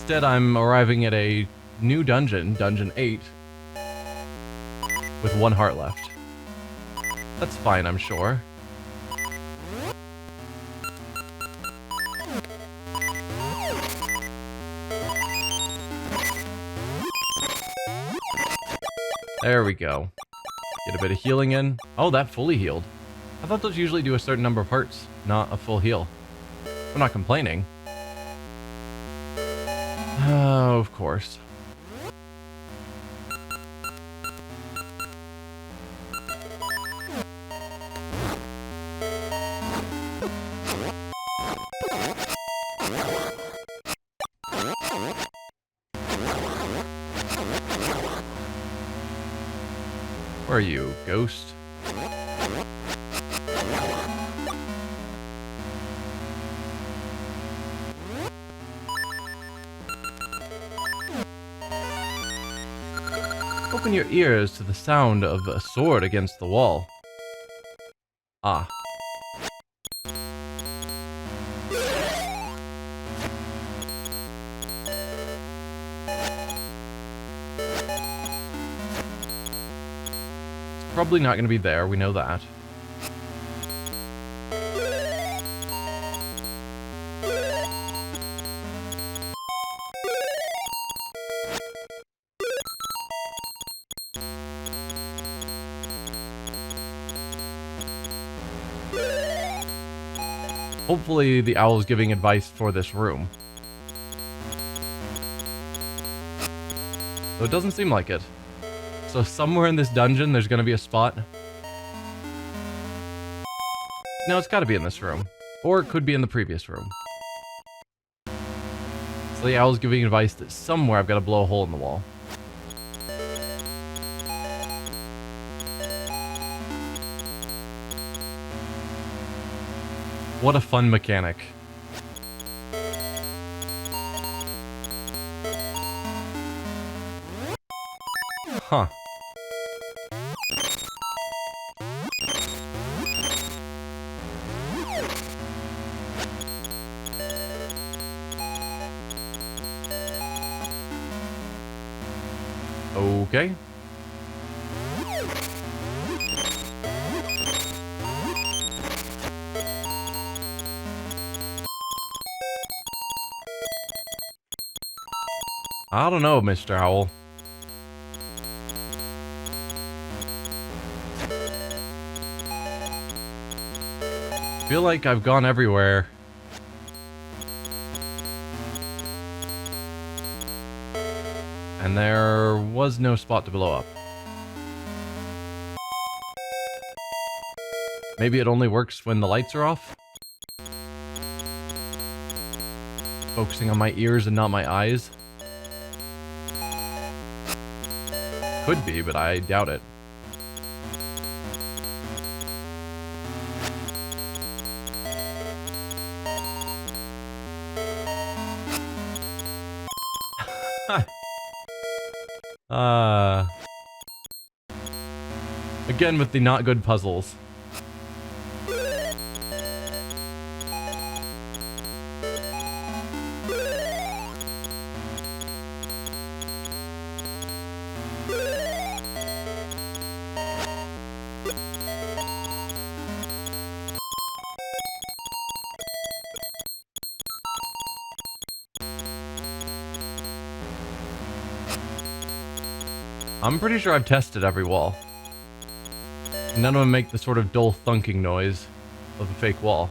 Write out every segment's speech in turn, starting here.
Instead, I'm arriving at a new dungeon, Dungeon 8, with 1 heart left. That's fine, I'm sure. There we go. Get a bit of healing in. Oh, that fully healed. I thought those usually do a certain number of hearts, not a full heal. I'm not complaining. Oh, of course. Where are you, ghost? Open your ears to the sound of a sword against the wall. Ah. It's probably not going to be there, we know that. Hopefully the owl is giving advice for this room. Though it doesn't seem like it. So somewhere in this dungeon there's gonna be a spot. No, it's gotta be in this room. Or it could be in the previous room. So the owl's giving advice that somewhere I've gotta blow a hole in the wall. What a fun mechanic. Huh. Okay. I don't know, Mr. Owl. Feel like I've gone everywhere. And there was no spot to blow up. Maybe it only works when the lights are off? Focusing on my ears and not my eyes? Could be, but I doubt it. Again with the not good puzzles. I'm pretty sure I've tested every wall. None of them make the sort of dull thunking noise of a fake wall.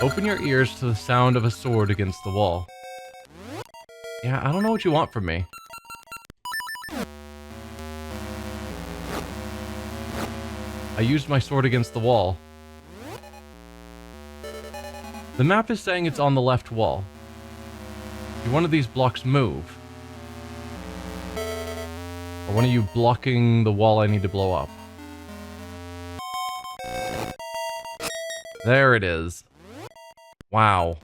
Open your ears to the sound of a sword against the wall. Yeah, I don't know what you want from me. I used my sword against the wall. The map is saying it's on the left wall. Do one of these blocks move? Or one of you blocking the wall I need to blow up? There it is. Wow.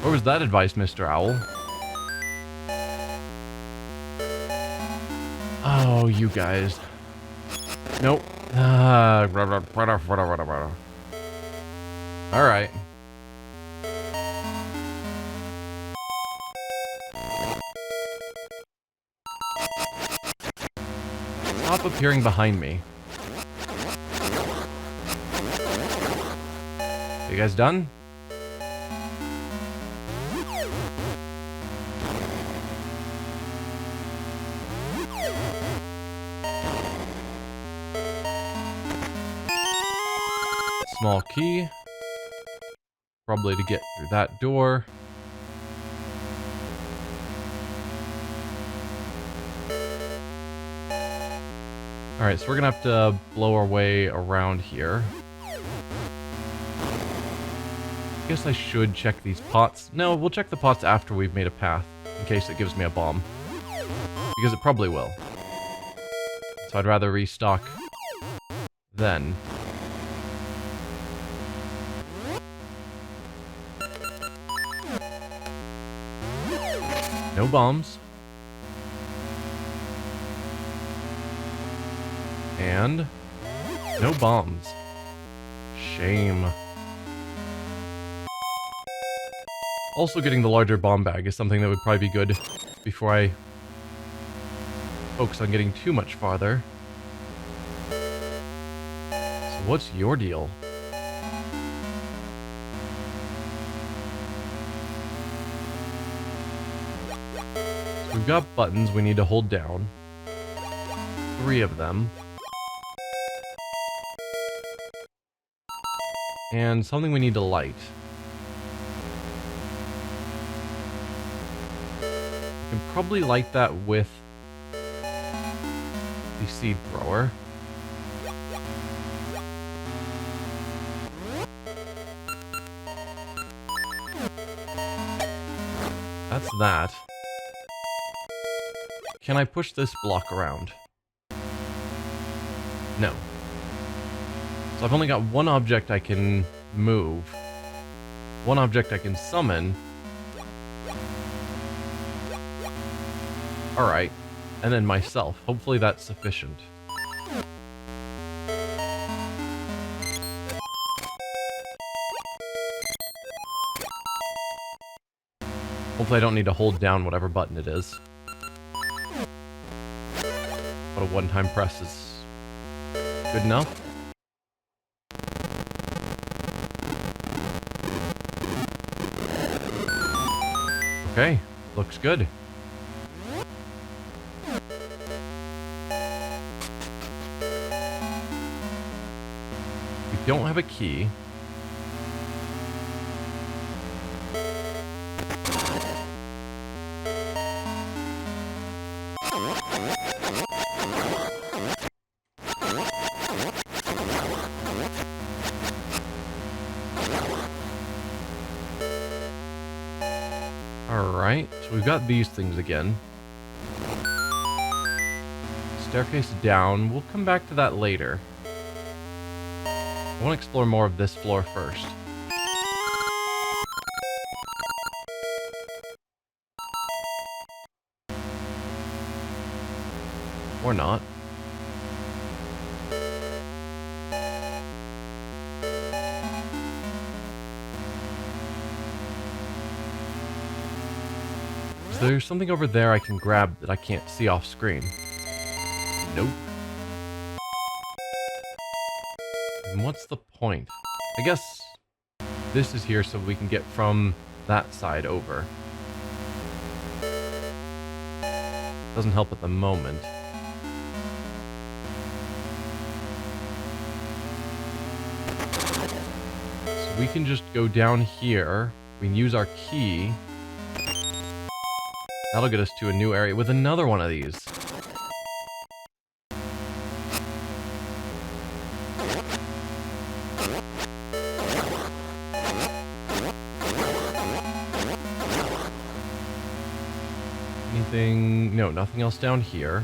Where was that advice, Mr. Owl? Oh, you guys. Nope. Alright. Stop appearing behind me. You guys done? Small key. Probably to get through that door. Alright, so we're gonna have to blow our way around here. I guess I should check these pots. No, we'll check the pots after we've made a path, in case it gives me a bomb. Because it probably will. So I'd rather restock then. No bombs. And no bombs. Shame. Also getting the larger bomb bag is something that would probably be good before I focus on getting too much farther. So what's your deal? So we've got buttons we need to hold down. 3 of them. And something we need to light. We can probably light that with the seed thrower. That's that. Can I push this block around? No. So I've only got one object I can move. One object I can summon. Alright. And then myself. Hopefully that's sufficient. Hopefully I don't need to hold down whatever button it is. But a one-time press is good enough. Okay, looks good. We don't have a key. Alright, so we've got these things again. Staircase down. We'll come back to that later. I want to explore more of this floor first. Or not. Is there something over there I can grab that I can't see off screen? Nope. And what's the point? I guess this is here so we can get from that side over. Doesn't help at the moment. So we can just go down here. We can use our key. That'll get us to a new area with another one of these. Anything? No, nothing else down here.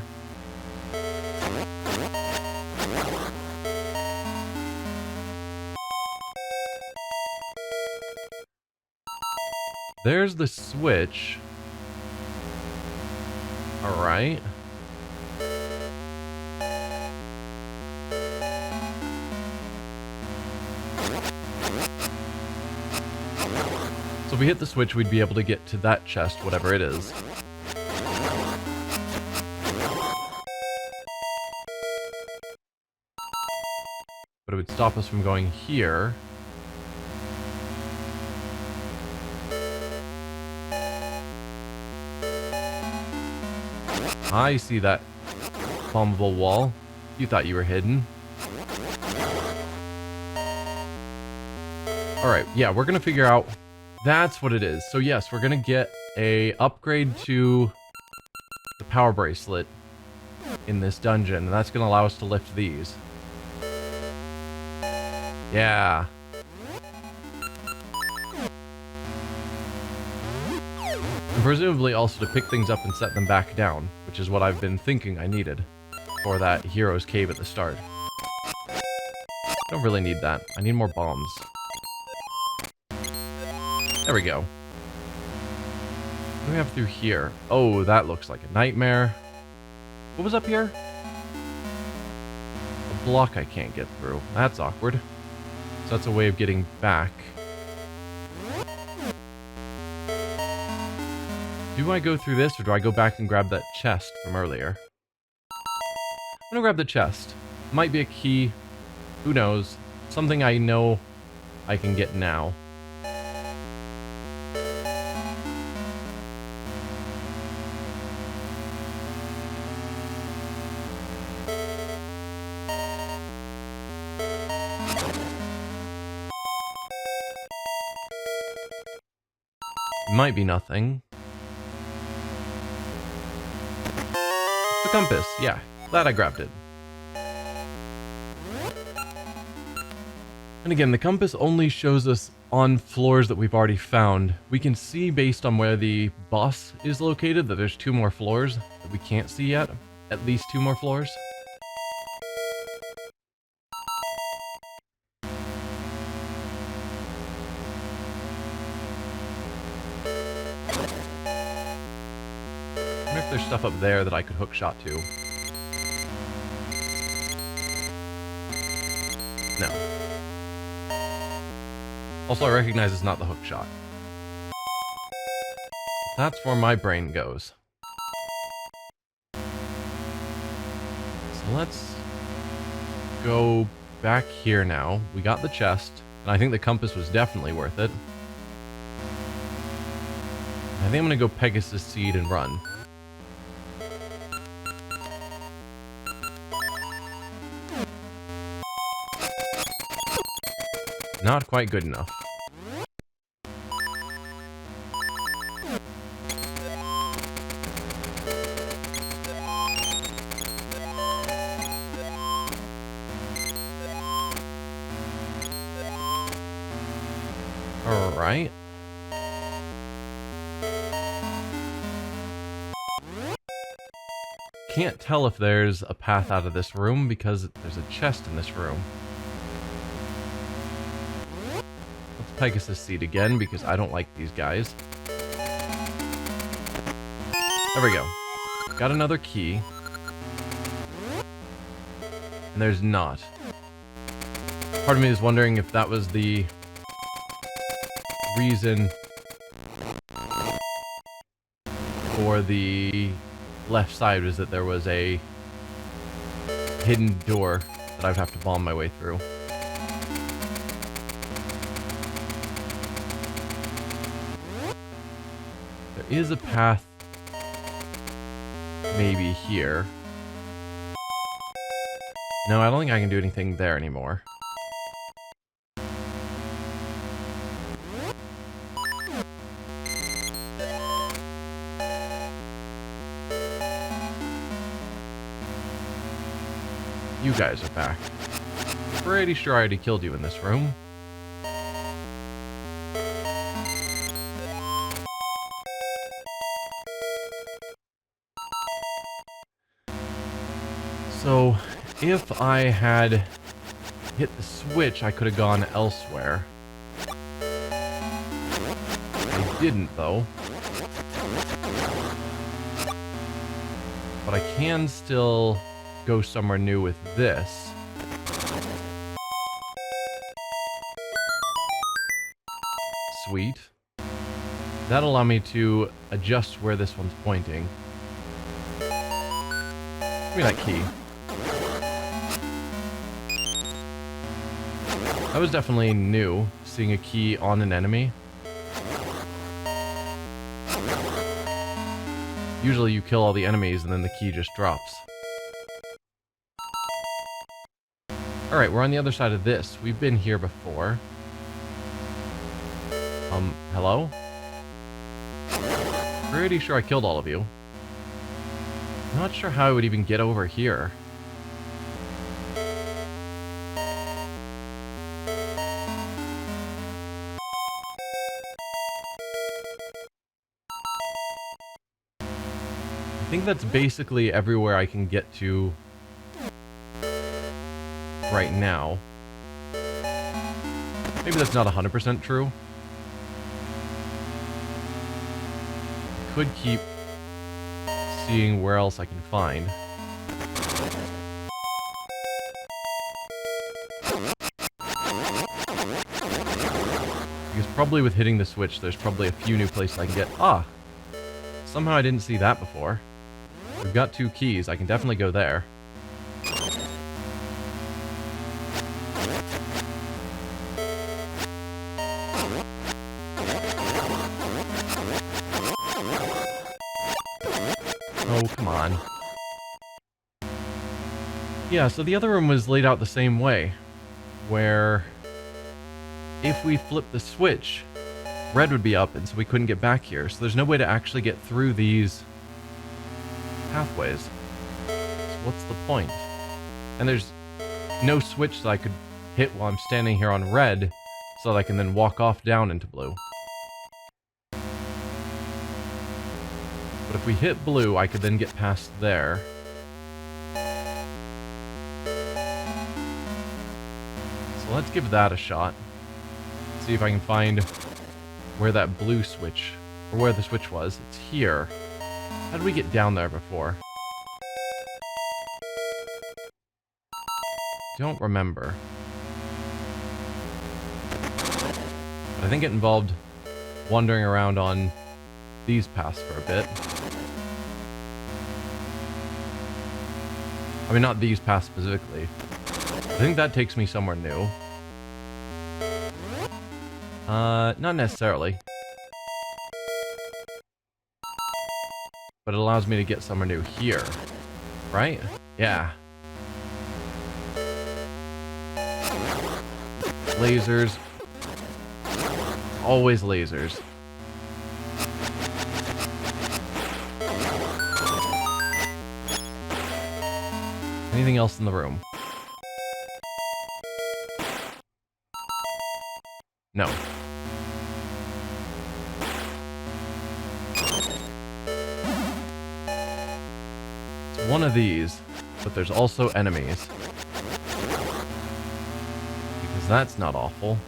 There's the switch. Alright. So if we hit the switch, we'd be able to get to that chest, whatever it is. But it would stop us from going here. I see that bombable wall. You thought you were hidden. Alright, yeah, we're gonna figure out... That's what it is. So yes, we're gonna get a upgrade to the power bracelet in this dungeon, and that's gonna allow us to lift these. Yeah. And presumably also to pick things up and set them back down, which is what I've been thinking I needed for that hero's cave at the start. Don't really need that. I need more bombs. There we go. What do we have through here? Oh, that looks like a nightmare. What was up here? A block I can't get through. That's awkward. So that's a way of getting back. Do I go through this, or do I go back and grab that chest from earlier? I'm gonna grab the chest. Might be a key. Who knows? Something I know I can get now. Might be nothing. It's the compass, yeah. Glad I grabbed it. And again, the compass only shows us on floors that we've already found. We can see based on where the boss is located that there's 2 more floors that we can't see yet. At least 2 more floors. I wonder if there's stuff up there that I could hook shot to. No. Also, I recognize it's not the hook shot. That's where my brain goes. So let's go back here now. We got the chest, and I think the compass was definitely worth it. I think I'm gonna go Pegasus Seed and run. Not quite good enough. Alright. Can't tell if there's a path out of this room because there's a chest in this room. Let's Pegasus Seed again because I don't like these guys. There we go. Got another key. And there's not. Part of me is wondering if that was the reason for the left side, was that there was a hidden door that I'd have to bomb my way through. There is a path maybe here. No, I don't think I can do anything there anymore. You guys are back. Pretty sure I already killed you in this room. So, if I had hit the switch, I could have gone elsewhere. I didn't, though. But I can still go somewhere new with this. Sweet. That'll allow me to adjust where this one's pointing. Give me that key. That was definitely new, seeing a key on an enemy. Usually you kill all the enemies and then the key just drops. Alright, we're on the other side of this. We've been here before. Hello? Pretty sure I killed all of you. Not sure how I would even get over here. I think that's basically everywhere I can get to right now. Maybe that's not 100% true. Could keep seeing where else I can find. Because probably with hitting the switch, there's probably a few new places I can get. Ah! Somehow I didn't see that before. We've got 2 keys. I can definitely go there. Oh, come on. Yeah, so the other room was laid out the same way, where if we flip the switch, red would be up, and so we couldn't get back here. So there's no way to actually get through these pathways. So what's the point? And there's no switch that I could hit while I'm standing here on red, so that I can then walk off down into blue. But if we hit blue, I could then get past there. So let's give that a shot. See if I can find where that blue switch, or where the switch was. It's here. How did we get down there before? Don't remember. But I think it involved wandering around on these paths for a bit. I mean, not these paths specifically. I think that takes me somewhere new. Not necessarily. But it allows me to get somewhere new here. Right? Yeah. Lasers. Always lasers. Anything else in the room? No. It's one of these, but there's also enemies. Because that's not awful.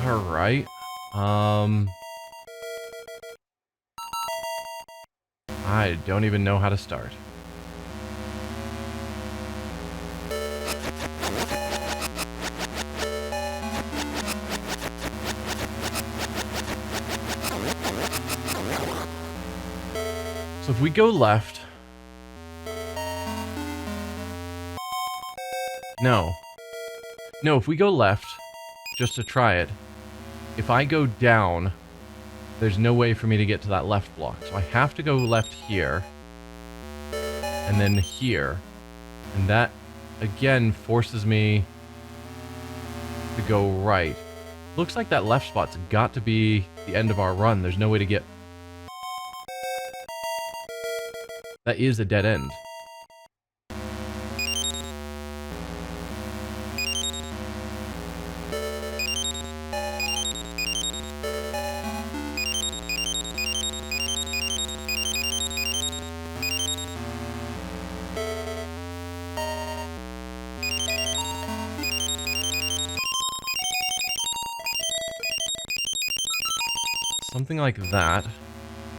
Alright. I don't even know how to start. So if we go left... No. No, if we go left, just to try it, if I go down, there's no way for me to get to that left block. So I have to go left here, and then here. And that, again, forces me to go right. Looks like that left spot's got to be the end of our run. There's no way to get... That is a dead end. Something like that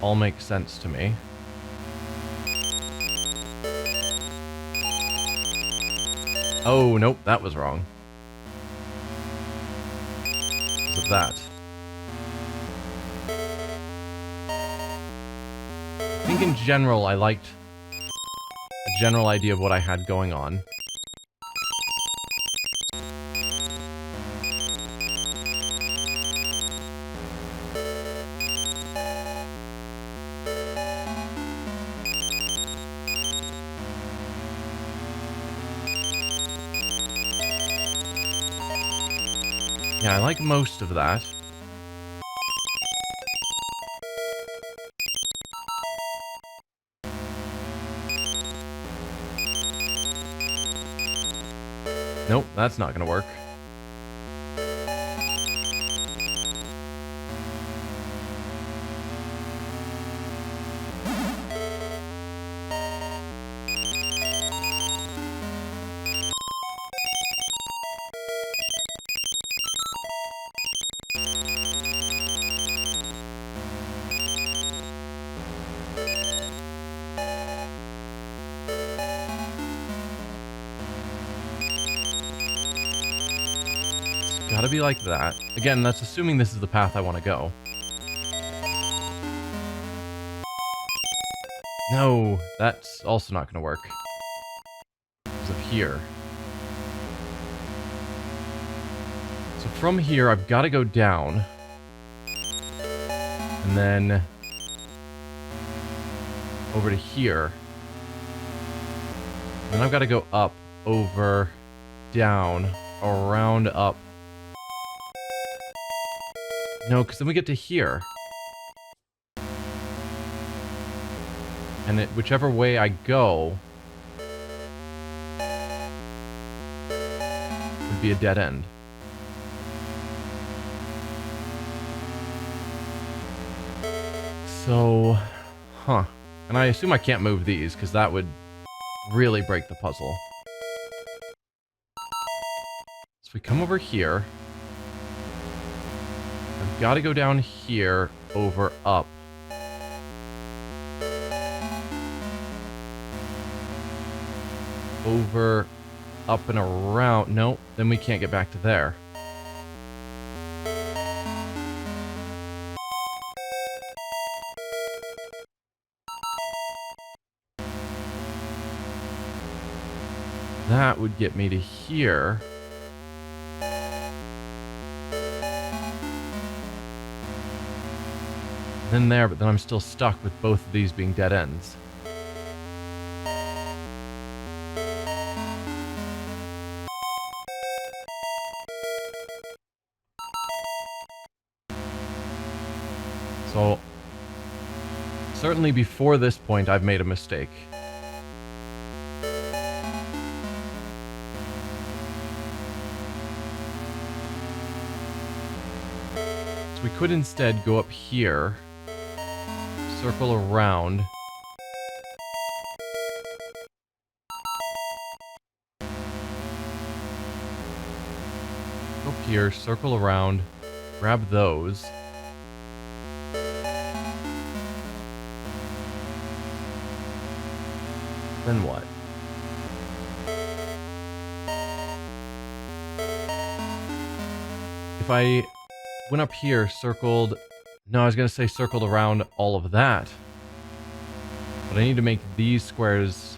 all makes sense to me. Oh, nope, that was wrong. of that. I think in general, I liked a general idea of what I had going on. Yeah, I like most of that. Nope, that's not gonna work. Gotta be like that. Again, that's assuming this is the path I want to go. No, that's also not gonna work. Because of here. So from here, I've got to go down. And then over to here. Then I've got to go up, over, down, around, up. No, because then we get to here. And whichever way I go would be a dead end. So, huh. And I assume I can't move these, because that would really break the puzzle. So we come over here. I've got to go down here, over, up. Over, up, and around. Nope, then we can't get back to there. That would get me to here. Then there, but then I'm still stuck with both of these being dead ends. So, certainly before this point, I've made a mistake. So we could instead go up here, circle around, go up here, circle around, grab those. Then what? If I went up here, circled... No, I was going to say circled around all of that. But I need to make these squares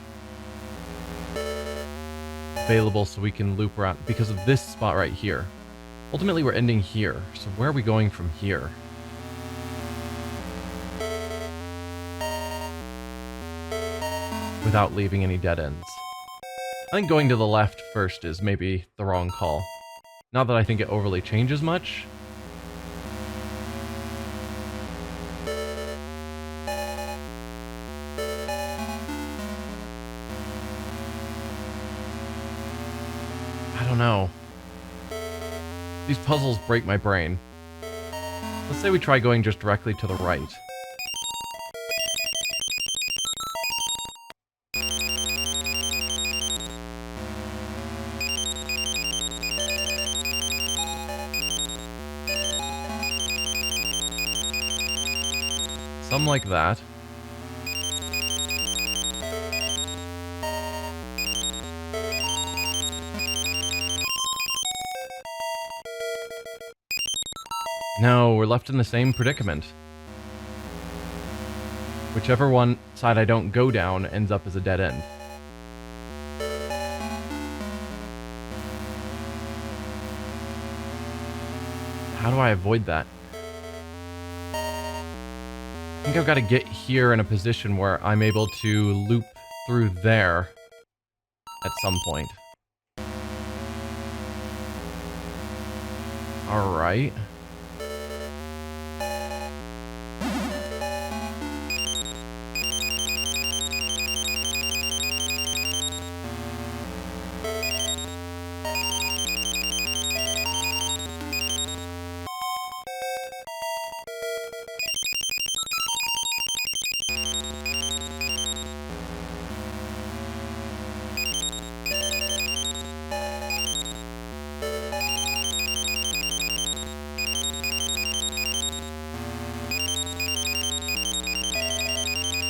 available so we can loop around because of this spot right here. Ultimately, we're ending here. So where are we going from here? Without leaving any dead ends. I think going to the left first is maybe the wrong call. Not that I think it overly changes much. I don't know. These puzzles break my brain. Let's say we try going just directly to the right. Something like that. No, we're left in the same predicament. Whichever one side I don't go down ends up as a dead end. How do I avoid that? I think I've got to get here in a position where I'm able to loop through there at some point. Alright.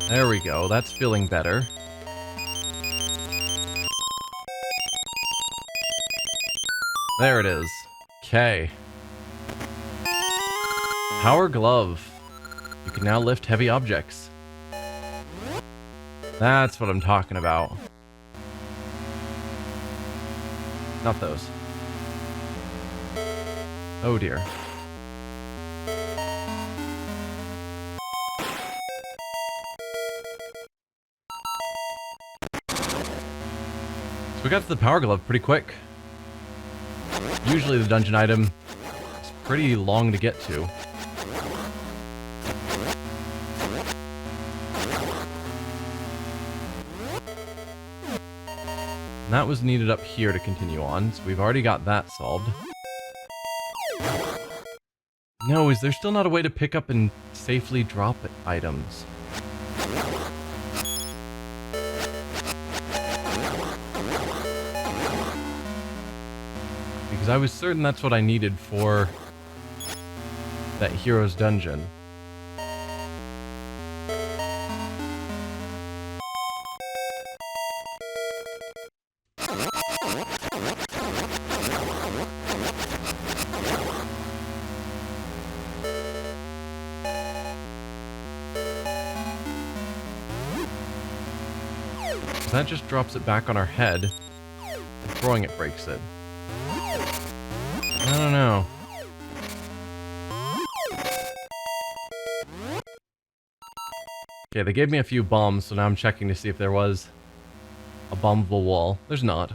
There we go, that's feeling better. There it is. Okay. Power Glove. You can now lift heavy objects. That's what I'm talking about. Not those. Oh dear. So we got to the Power Glove pretty quick. Usually the dungeon item is pretty long to get to. And that was needed up here to continue on, so we've already got that solved. No, is there still not a way to pick up and safely drop items? Because I was certain that's what I needed for that hero's dungeon. That just drops it back on our head, and throwing it breaks it. I don't know. Okay, they gave me a few bombs, so now I'm checking to see if there was a bombable wall. There's not.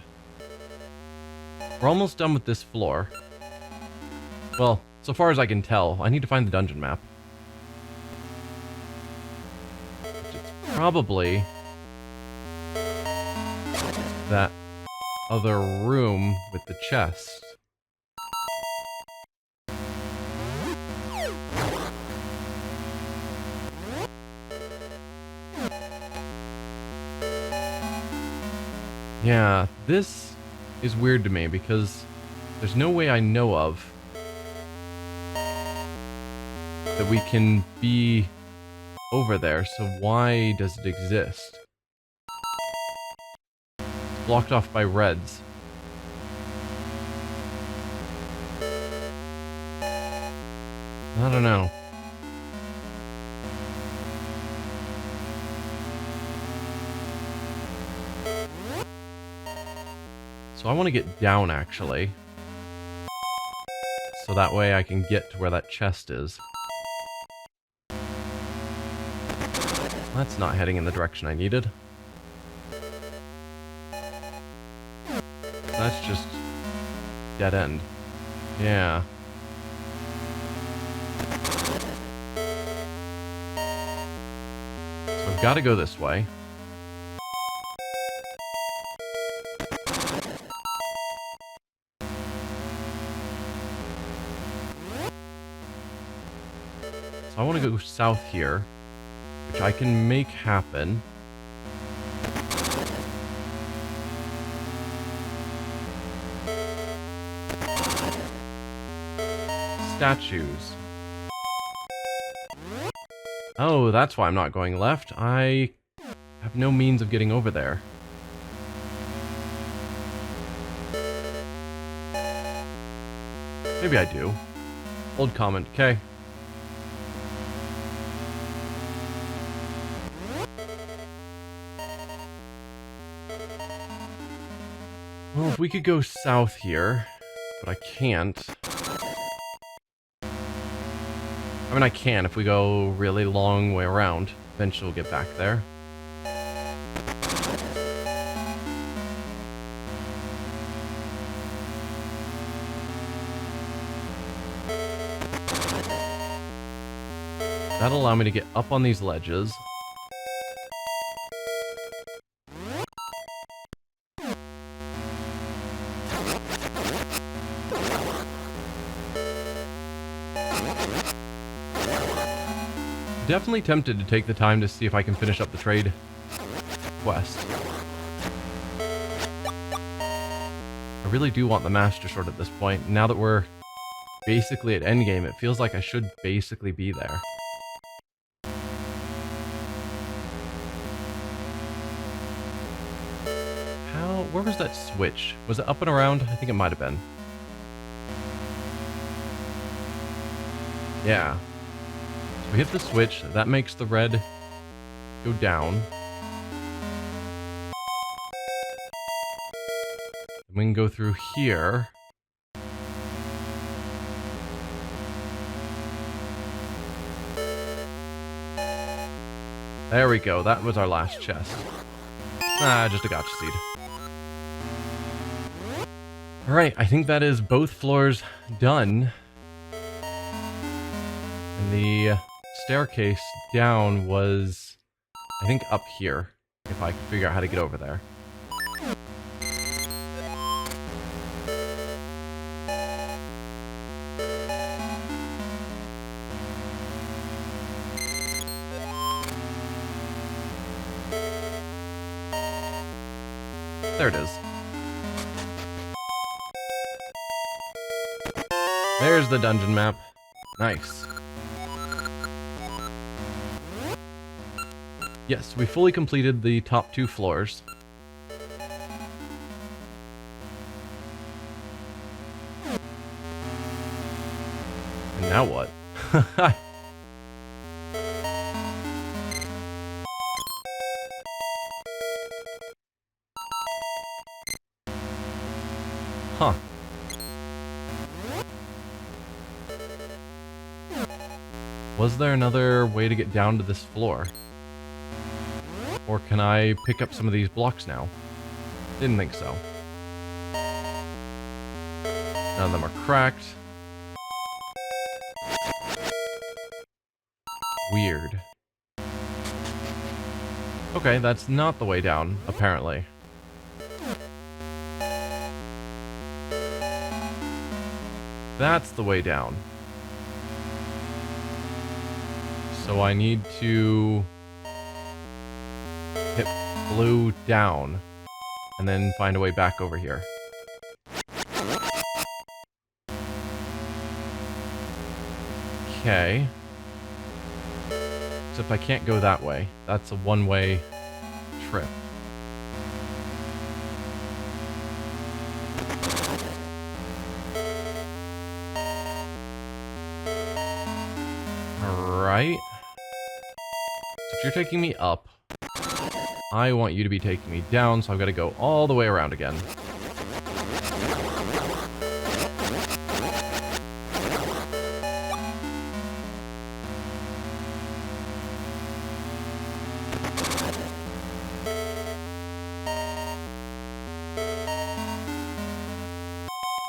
We're almost done with this floor. Well, so far as I can tell, I need to find the dungeon map. Which is probably that other room with the chest. Yeah, this is weird to me because there's no way I know of that we can be over there, so why does it exist? Blocked off by reds. I don't know. So I want to get down, actually. So that way I can get to where that chest is. That's not heading in the direction I needed. That's just dead end. Yeah. So I've got to go this way. So I want to go south here, which I can make happen. Statues. Oh, that's why I'm not going left. I have no means of getting over there. Maybe I do. Old comment, okay. Well, if we could go south here, but I can't. I mean, I can if we go really long way around. Eventually we'll get back there. That'll allow me to get up on these ledges. Definitely tempted to take the time to see if I can finish up the trade quest. I really do want the Master Sword at this point. Now that we're basically at endgame, it feels like I should basically be there. Where was that switch? Was it up and around? I think it might have been. Yeah. So we hit the switch. That makes the red go down. And we can go through here. There we go. That was our last chest. Ah, just a gotcha seed. Alright, I think that is both floors done. And the staircase down was, I think, up here. If I could figure out how to get over there. There it is. There's the dungeon map. Nice. Yes, we fully completed the top 2 floors. And now what? Huh. Was there another way to get down to this floor? Or can I pick up some of these blocks now? Didn't think so. None of them are cracked. Weird. Okay, that's not the way down, apparently. That's the way down. So I need to hit blue down and then find a way back over here. Okay. Except I can't go that way. That's a one-way trip. Alright. So if you're taking me up, I want you to be taking me down, so I've got to go all the way around again.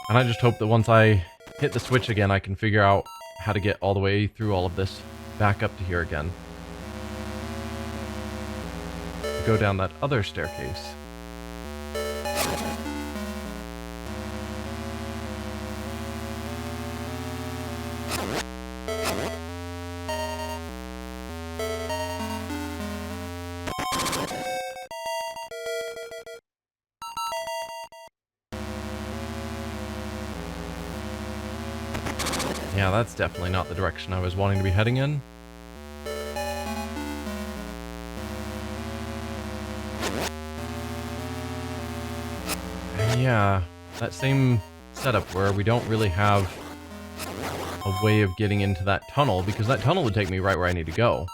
And I just hope that once I hit the switch again, I can figure out how to get all the way through all of this back up to here again. To go down that other staircase. Yeah, that's definitely not the direction I was wanting to be heading in. And yeah, that same setup where we don't really have a way of getting into that tunnel, because that tunnel would take me right where I need to go.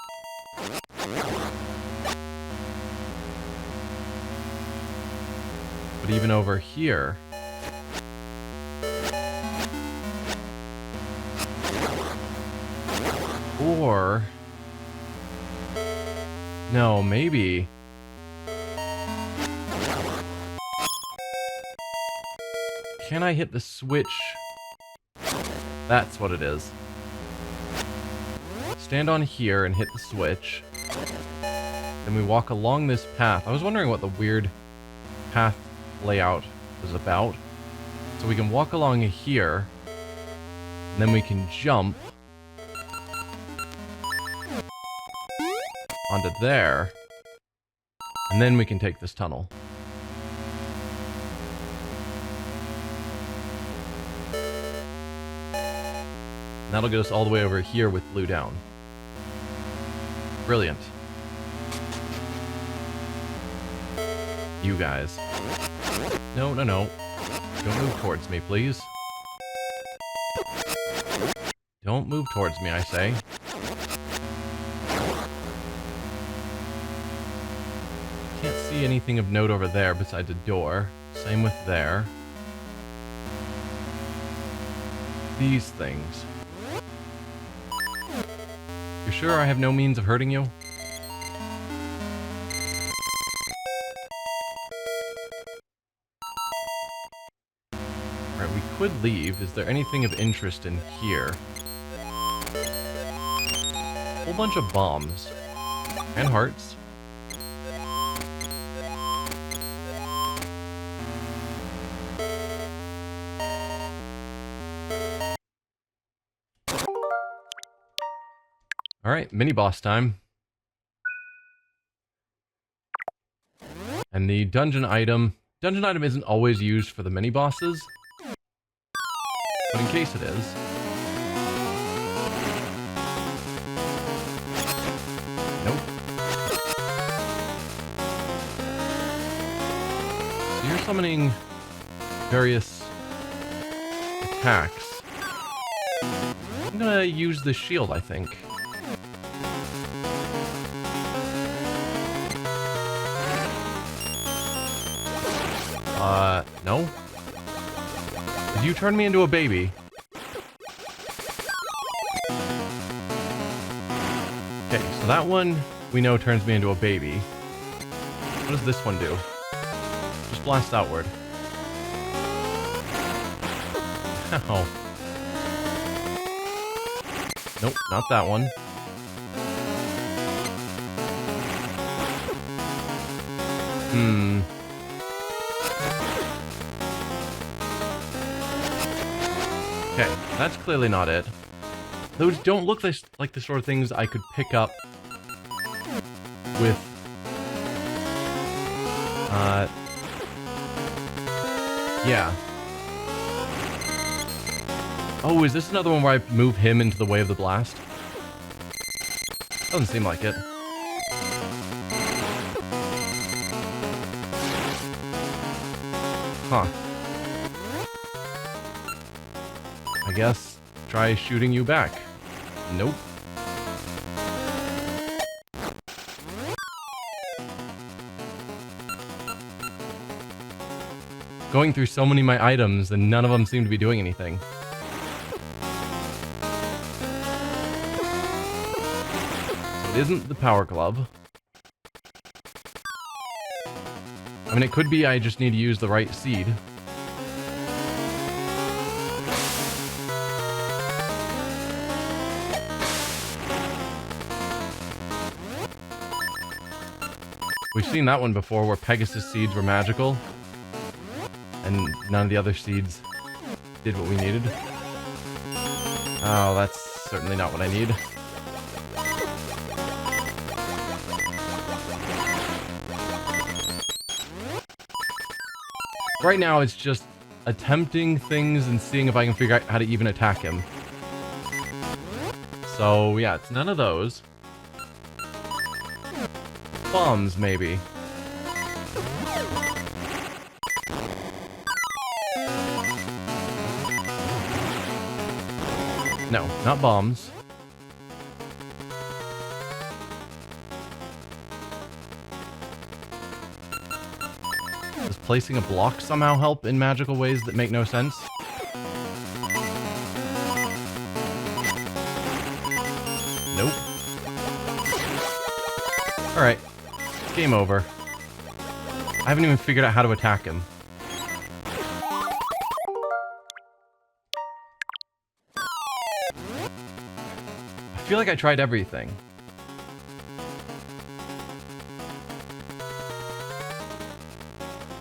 But even over here... Or... No, maybe... Can I hit the switch? That's what it is. Stand on here and hit the switch. Then we walk along this path. I was wondering what the weird path layout was about. So we can walk along here. And then we can jump onto there. And then we can take this tunnel. And that'll get us all the way over here with blue down. Brilliant. You guys. No, no, no. Don't move towards me, please. Don't move towards me, I say. Can't see anything of note over there besides a door. Same with there. These things. You sure I have no means of hurting you? Alright, we could leave. Is there anything of interest in here? Whole bunch of bombs. And hearts. Alright, mini-boss time. And the dungeon item... Dungeon item isn't always used for the mini-bosses. But in case it is... Nope. So you're summoning various attacks. I'm gonna use the shield, I think. No? Did you turn me into a baby? Okay, so that one we know turns me into a baby. What does this one do? Just blast outward. Ow. Nope, not that one. Okay, that's clearly not it. Those don't look like the sort of things I could pick up with... yeah. Oh, is this another one where I move him into the way of the blast? Doesn't seem like it. Huh. I guess try shooting you back. Nope. Going through so many of my items and none of them seem to be doing anything. So it isn't the power glove. I mean, it could be I just need to use the right seed. We've seen that one before where Pegasus seeds were magical. And none of the other seeds did what we needed. Oh, that's certainly not what I need. Right now, it's just attempting things and seeing if I can figure out how to even attack him. So, yeah, it's none of those. Bombs, maybe. No, not bombs. Does placing a block somehow help in magical ways that make no sense? Nope. Alright. Game over. I haven't even figured out how to attack him. I feel like I tried everything.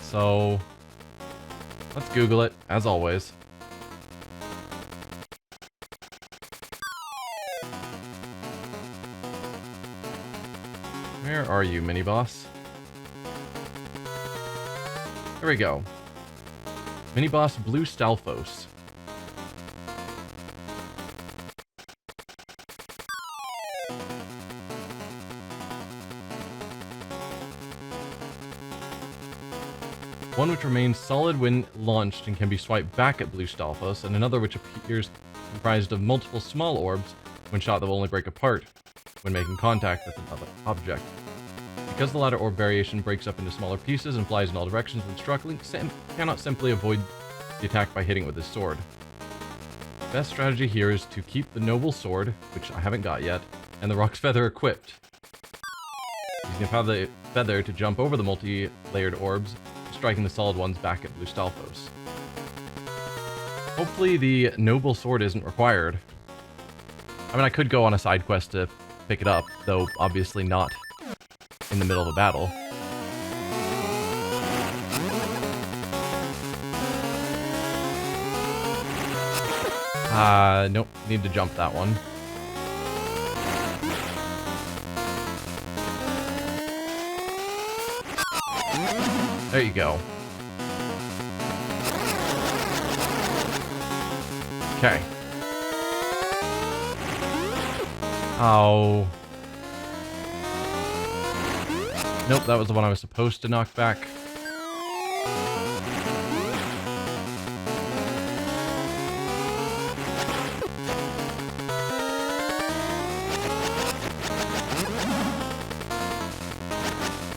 So, let's Google it, as always. Where are you, mini-boss? There we go. Mini-boss Blue Stalfos. One which remains solid when launched and can be swiped back at Blue Stalfos, and another which appears comprised of multiple small orbs. When shot, they will only break apart when making contact with another object. Because the latter orb variation breaks up into smaller pieces and flies in all directions when struck, Link cannot simply avoid the attack by hitting it with his sword. The best strategy here is to keep the Noble Sword, which I haven't got yet, and the Rock's Feather equipped. Using the feather to jump over the multi-layered orbs, striking the solid ones back at Blue Stalfos. Hopefully the Noble Sword isn't required. I mean, I could go on a side quest to pick it up, though obviously not in the middle of a battle. Nope, need to jump that one. There you go. Okay. Oh. Nope, that was the one I was supposed to knock back.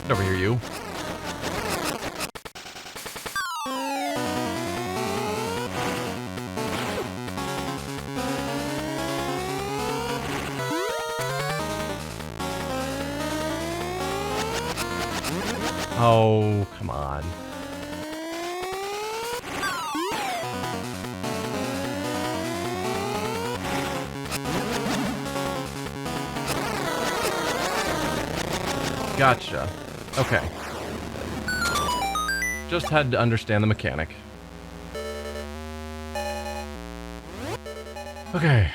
Get over here, you. Oh, come on. Gotcha. Okay. Just had to understand the mechanic. Okay.